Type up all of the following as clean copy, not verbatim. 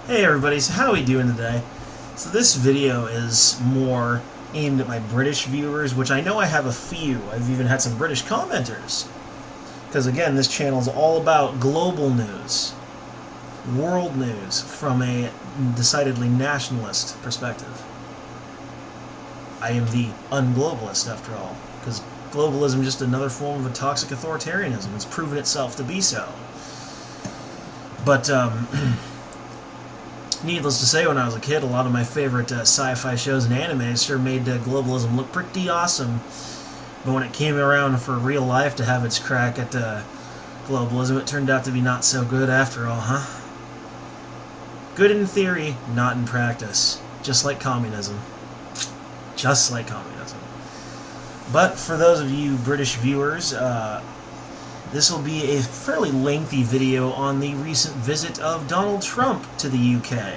Hey everybody, so how are we doing today? So this video is more aimed at my British viewers, which I know I have a few. I've even had some British commenters. Because again, this channel is all about global news, world news, from a decidedly nationalist perspective. I am the unglobalist, after all, because globalism is just another form of a toxic authoritarianism. It's proven itself to be so. But, needless to say, when I was a kid, a lot of my favorite sci-fi shows and animes sure made globalism look pretty awesome. But when it came around for real life to have its crack at globalism, it turned out to be not so good after all, huh? Good in theory, not in practice. Just like communism. Just like communism. But for those of you British viewers, this will be a fairly lengthy video on the recent visit of Donald Trump to the UK,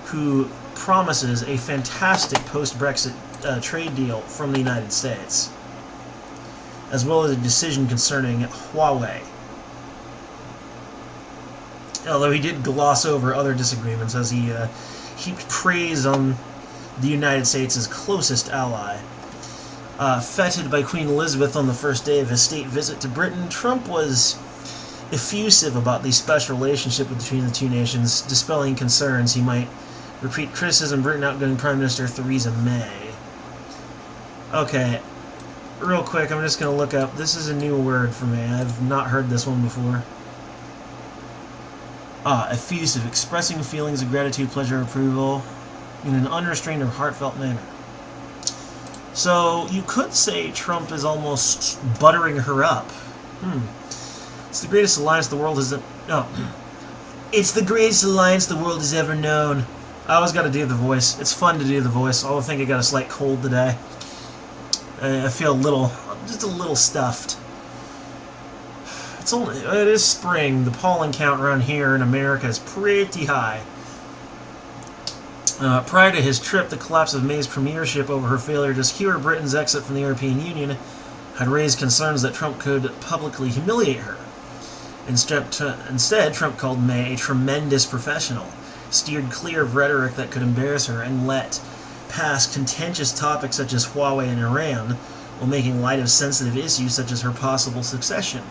who promises a fantastic post-Brexit trade deal from the United States, as well as a decision concerning Huawei. Although he did gloss over other disagreements as he heaped praise on the United States' closest ally. Feted by Queen Elizabeth on the first day of his state visit to Britain, Trump was effusive about the special relationship between the two nations, dispelling concerns he might repeat criticism of Britain outgoing Prime Minister Theresa May. Okay, real quick, I'm just going to look up. This is a new word for me. I've not heard this one before. Effusive, expressing feelings of gratitude, pleasure, approval in an unrestrained or heartfelt manner. So, you could say Trump is almost buttering her up. It's the greatest alliance the world has... It's the greatest alliance the world has ever known. I always got to do the voice. It's fun to do the voice. Although I think I got a slight cold today. I feel just a little stuffed. It is spring. The pollen count around here in America is pretty high. Prior to his trip, the collapse of May's premiership over her failure to secure Britain's exit from the European Union had raised concerns that Trump could publicly humiliate her. Instead, Trump called May a tremendous professional, steered clear of rhetoric that could embarrass her, and let pass contentious topics such as Huawei and Iran, while making light of sensitive issues such as her possible succession.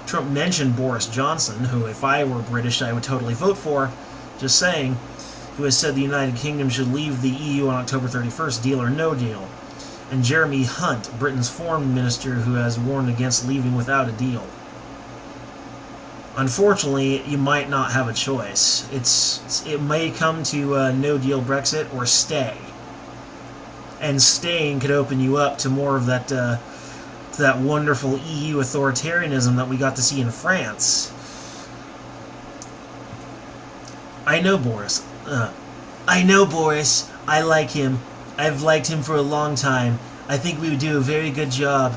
Trump mentioned Boris Johnson, who, if I were British, I would totally vote for, just saying, who has said the United Kingdom should leave the EU on October 31st, deal or no deal, and Jeremy Hunt, Britain's foreign minister, who has warned against leaving without a deal. Unfortunately, you might not have a choice. It may come to no-deal Brexit or stay. And staying could open you up to more of that wonderful EU authoritarianism that we got to see in France. I know Boris. I like him. I've liked him for a long time. I think we would do a very good job.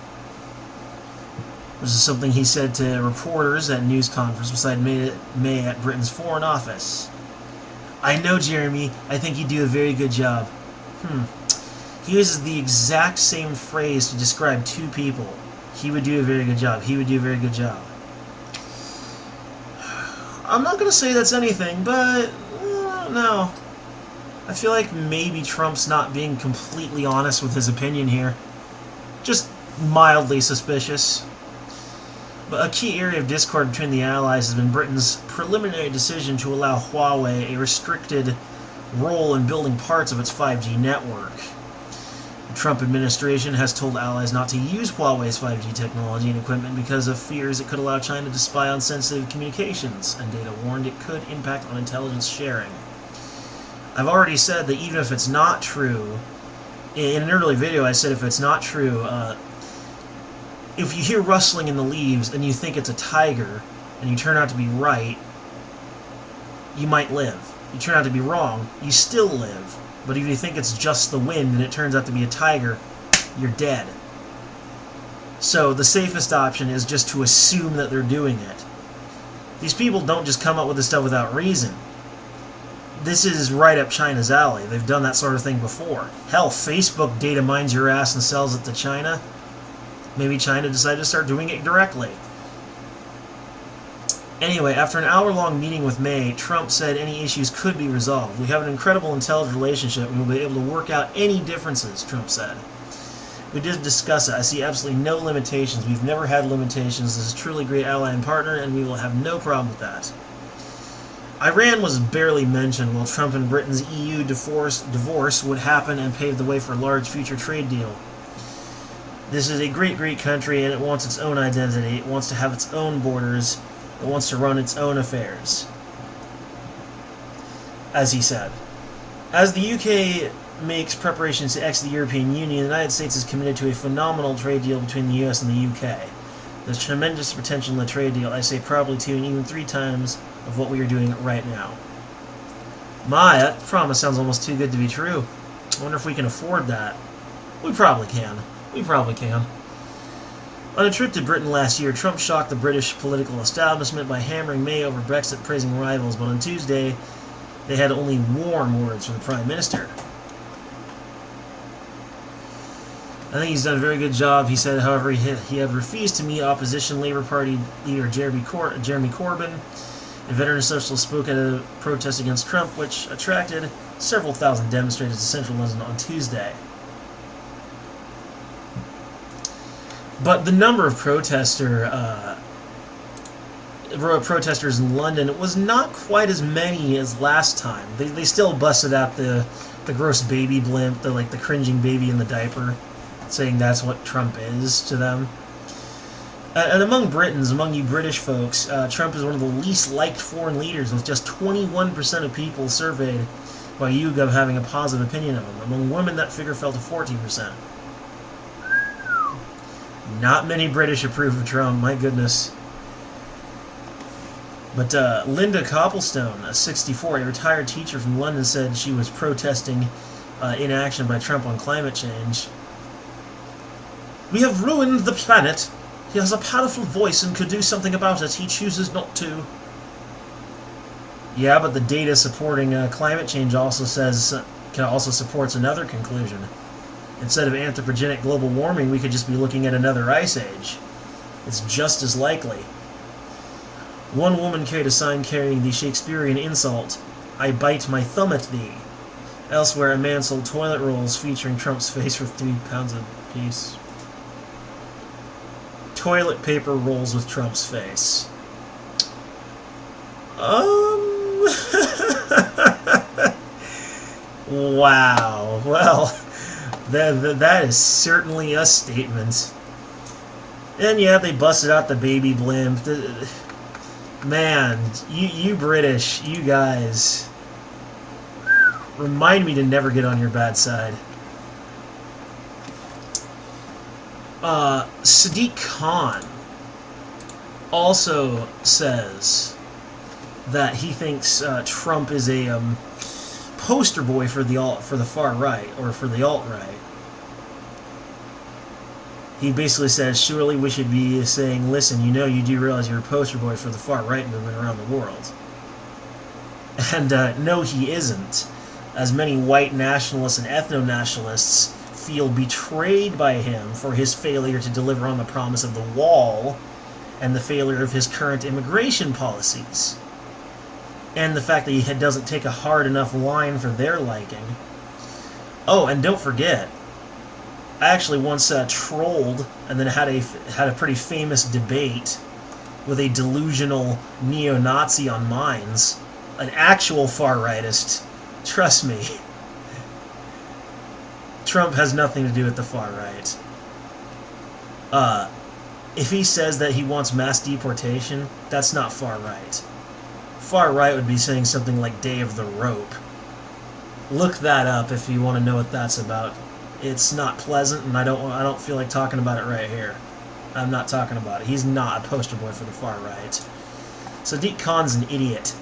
This is something he said to reporters at a news conference beside May at Britain's Foreign Office. I know, Jeremy. I think you do a very good job. He uses the exact same phrase to describe two people. He would do a very good job. He would do a very good job. I'm not going to say that's anything, but no. I feel like maybe Trump's not being completely honest with his opinion here. Just mildly suspicious. But a key area of discord between the Allies has been Britain's preliminary decision to allow Huawei a restricted role in building parts of its 5G network. The Trump administration has told allies not to use Huawei's 5G technology and equipment because of fears it could allow China to spy on sensitive communications, and data warned it could impact on intelligence sharing. I've already said that even if it's not true, in an early video I said if it's not true, if you hear rustling in the leaves and you think it's a tiger, and you turn out to be right, you might live. You turn out to be wrong, you still live. But if you think it's just the wind and it turns out to be a tiger, you're dead. So the safest option is just to assume that they're doing it. These people don't just come up with this stuff without reason. This is right up China's alley. They've done that sort of thing before. Hell, Facebook data mines your ass and sells it to China. Maybe China decided to start doing it directly. Anyway, after an hour-long meeting with May, Trump said any issues could be resolved. We have an incredible, intelligent relationship, and we'll be able to work out any differences, Trump said. We did discuss it. I see absolutely no limitations. We've never had limitations. This is a truly great ally and partner, and we will have no problem with that. Iran was barely mentioned, while Trump and Britain's EU divorce would happen and pave the way for a large future trade deal. This is a great, great country, and it wants its own identity. It wants to have its own borders. It wants to run its own affairs. As he said. As the UK makes preparations to exit the European Union, the United States is committed to a phenomenal trade deal between the US and the UK. There's tremendous potential in the trade deal. I say probably 2 and even 3 times of what we are doing right now. My, that promise sounds almost too good to be true. I wonder if we can afford that. We probably can. We probably can. On a trip to Britain last year, Trump shocked the British political establishment by hammering May over Brexit, praising rivals, but on Tuesday, they had only warm words for the Prime Minister. I think he's done a very good job. He said, however, he had refused to meet opposition Labour Party leader Jeremy Corbyn. A veteran socialist spoke at a protest against Trump, which attracted several thousand demonstrators to central London on Tuesday. But the number of protesters in London was not quite as many as last time. They still busted out the gross baby blimp, the cringing baby in the diaper, saying that's what Trump is to them. And among you British folks, Trump is one of the least liked foreign leaders, with just 21% of people surveyed by YouGov having a positive opinion of him. Among women, that figure fell to 14%. Not many British approve of Trump, my goodness. But Linda Copplestone, 64, a retired teacher from London, said she was protesting inaction by Trump on climate change. We have ruined the planet. He has a powerful voice and could do something about it. He chooses not to. Yeah, but the data supporting climate change also supports another conclusion. Instead of anthropogenic global warming, we could just be looking at another ice age. It's just as likely. One woman carried a sign carrying the Shakespearean insult, "I bite my thumb at thee." Elsewhere, a man sold toilet rolls featuring Trump's face for £3 a piece. Toilet paper rolls with Trump's face. Wow. Well, that is certainly a statement. And yeah, they busted out the baby blimp. Man, you British, you guys, remind me to never get on your bad side. Sadiq Khan also says that he thinks Trump is a poster boy for the far right, or for the alt-right. He basically says, surely we should be saying, listen, you do realize you're a poster boy for the far right movement around the world. And no, he isn't, as many white nationalists and ethno-nationalists feel betrayed by him for his failure to deliver on the promise of the wall and the failure of his current immigration policies. And the fact that he doesn't take a hard enough line for their liking. Oh, and don't forget, I actually once trolled and then had a pretty famous debate with a delusional neo-Nazi on Minds, an actual far-rightist. Trust me. Trump has nothing to do with the far right. If he says that he wants mass deportation, that's not far right. Far right would be saying something like Day of the Rope. Look that up if you want to know what that's about. It's not pleasant, and I don't feel like talking about it right here. I'm not talking about it. He's not a poster boy for the far right. Sadiq Khan's an idiot.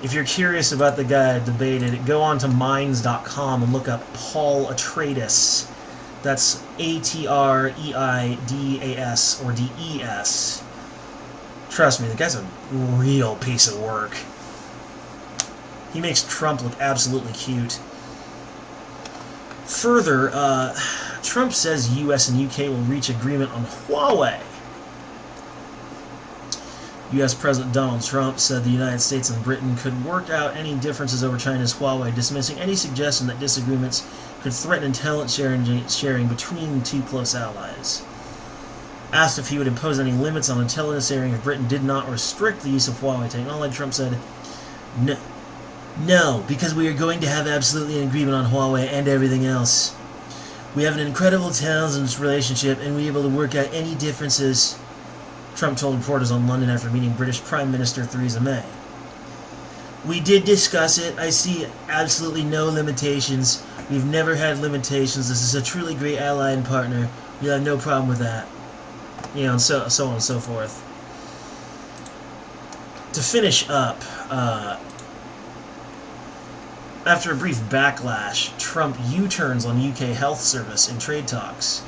If you're curious about the guy I debated, go on to Minds.com and look up Paul Atreides. That's Atreidas, or D-E-S. Trust me, the guy's a real piece of work. He makes Trump look absolutely cute. Further, Trump says U.S. and U.K. will reach agreement on Huawei. U.S. President Donald Trump said the United States and Britain could work out any differences over China's Huawei, dismissing any suggestion that disagreements could threaten intelligence sharing between two close allies. Asked if he would impose any limits on intelligence sharing if Britain did not restrict the use of Huawei technology, Trump said, No, because we are going to have absolutely an agreement on Huawei and everything else. We have an incredible intelligence relationship and we are able to work out any differences, Trump told reporters on London after meeting British Prime Minister Theresa May. We did discuss it. I see absolutely no limitations. We've never had limitations. This is a truly great ally and partner. We have no problem with that. You know, and so on and so forth. To finish up, after a brief backlash, Trump U-turns on UK health service in trade talks.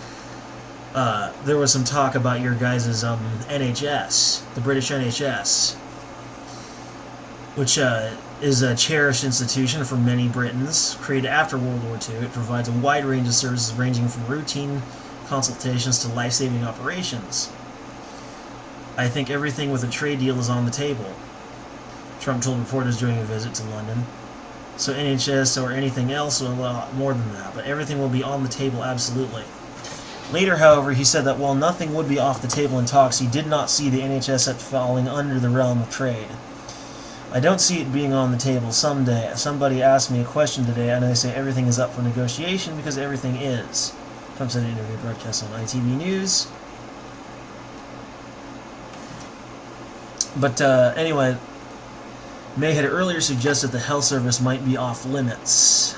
There was some talk about your guys' NHS, the British NHS, which is a cherished institution for many Britons, created after World War II. It provides a wide range of services ranging from routine consultations to life-saving operations. I think everything with a trade deal is on the table, Trump told reporters during a visit to London. So NHS or anything else, a lot more than that, but everything will be on the table, absolutely. Later, however, he said that while nothing would be off the table in talks, he did not see the NHS as falling under the realm of trade. I don't see it being on the table someday. Somebody asked me a question today, and I say everything is up for negotiation because everything is. Trump said in an interview broadcast on ITV News. But anyway, May had earlier suggested the health service might be off limits.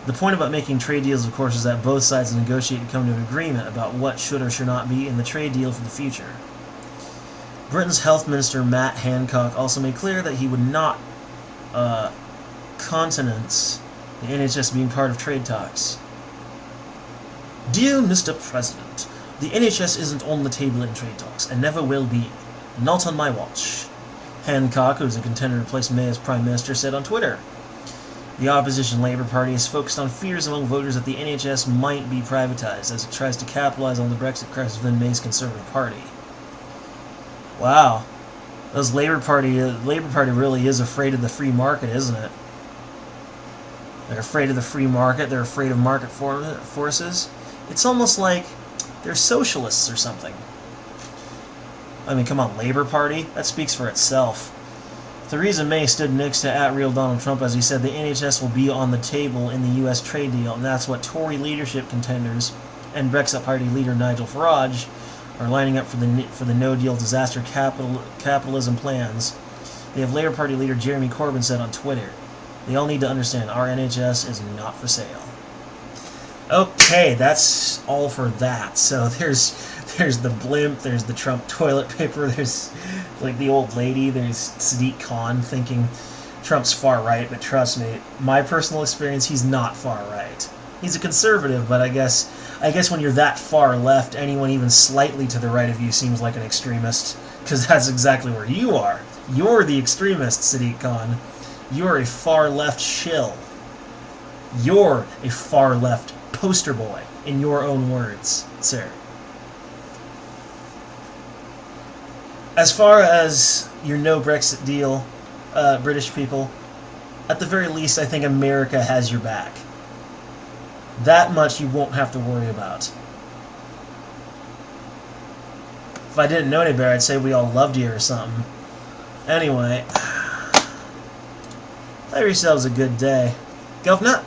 The point about making trade deals, of course, is that both sides negotiate and come to an agreement about what should or should not be in the trade deal for the future. Britain's Health Minister Matt Hancock also made clear that he would not countenance the NHS being part of trade talks. Dear Mr. President, the NHS isn't on the table in trade talks, and never will be. Not on my watch. Hancock, who is a contender to replace May as Prime Minister, said on Twitter. The opposition Labour Party is focused on fears among voters that the NHS might be privatised as it tries to capitalise on the Brexit crisis within May's Conservative Party. Wow. Those Labour Party really is afraid of the free market, isn't it? They're afraid of the free market, they're afraid of market forces. It's almost like they're socialists or something. I mean, come on, Labour Party? That speaks for itself. Theresa May stood next to @Real Donald Trump as he said the NHS will be on the table in the US trade deal, and that's what Tory leadership contenders and Brexit Party leader Nigel Farage are lining up for the no-deal disaster capitalism plans. They have Labour Party leader Jeremy Corbyn said on Twitter. They all need to understand our NHS is not for sale. Okay, that's all for that. So there's the blimp, there's the Trump toilet paper, there's like the old lady, there's Sadiq Khan thinking Trump's far right, but trust me, my personal experience, he's not far right. He's a conservative, but I guess when you're that far left, anyone even slightly to the right of you seems like an extremist, because that's exactly where you are. You're the extremist, Sadiq Khan. You're a far left shill. You're a far left poster boy, in your own words, sir. As far as your no Brexit deal, British people, at the very least, I think America has your back. That much you won't have to worry about. If I didn't know any better, I'd say we all loved you or something. Anyway, have yourselves a good day. Go nut!